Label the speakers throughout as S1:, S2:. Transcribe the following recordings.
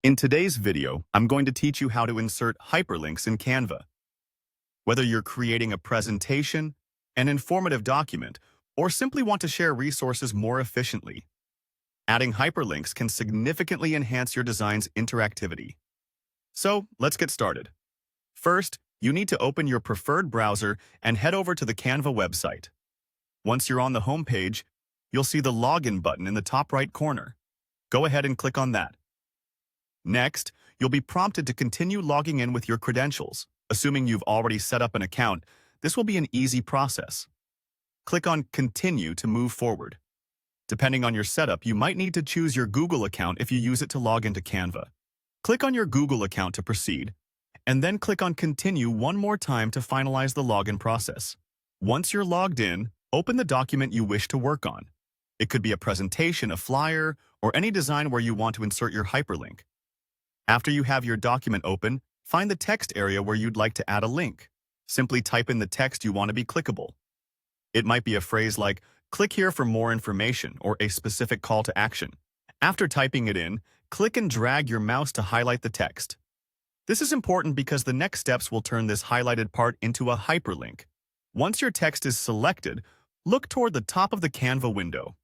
S1: In today's video, I'm going to teach you how to insert hyperlinks in Canva. Whether you're creating a presentation, an informative document, or simply want to share resources more efficiently, adding hyperlinks can significantly enhance your design's interactivity. So, let's get started. First, you need to open your preferred browser and head over to the Canva website. Once you're on the home page, you'll see the Login button in the top right corner. Go ahead and click on that. Next, you'll be prompted to continue logging in with your credentials. Assuming you've already set up an account, this will be an easy process. Click on Continue to move forward. Depending on your setup, you might need to choose your Google account if you use it to log into Canva. Click on your Google account to proceed, and then click on Continue one more time to finalize the login process. Once you're logged in, open the document you wish to work on. It could be a presentation, a flyer, or any design where you want to insert your hyperlink. After you have your document open, find the text area where you'd like to add a link. Simply type in the text you want to be clickable. It might be a phrase like, "Click here for more information," or a specific call to action. After typing it in, click and drag your mouse to highlight the text. This is important because the next steps will turn this highlighted part into a hyperlink. Once your text is selected, look toward the top of the Canva window.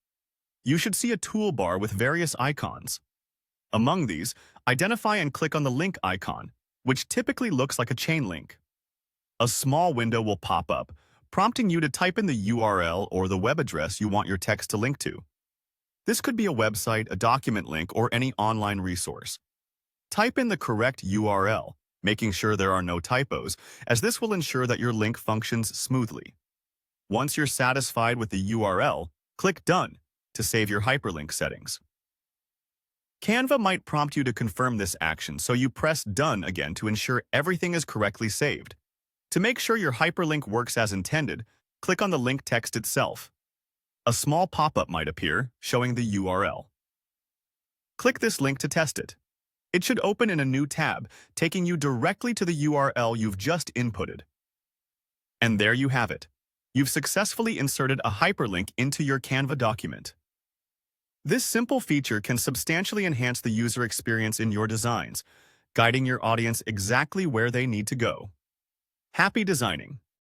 S1: You should see a toolbar with various icons. Among these, identify and click on the link icon, which typically looks like a chain link. A small window will pop up, prompting you to type in the URL or the web address you want your text to link to. This could be a website, a document link, or any online resource. Type in the correct URL, making sure there are no typos, as this will ensure that your link functions smoothly. Once you're satisfied with the URL, click Done to save your hyperlink settings. Canva might prompt you to confirm this action, so you press Done again to ensure everything is correctly saved. To make sure your hyperlink works as intended, click on the link text itself. A small pop-up might appear, showing the URL. Click this link to test it. It should open in a new tab, taking you directly to the URL you've just inputted. And there you have it. You've successfully inserted a hyperlink into your Canva document. This simple feature can substantially enhance the user experience in your designs, guiding your audience exactly where they need to go. Happy designing!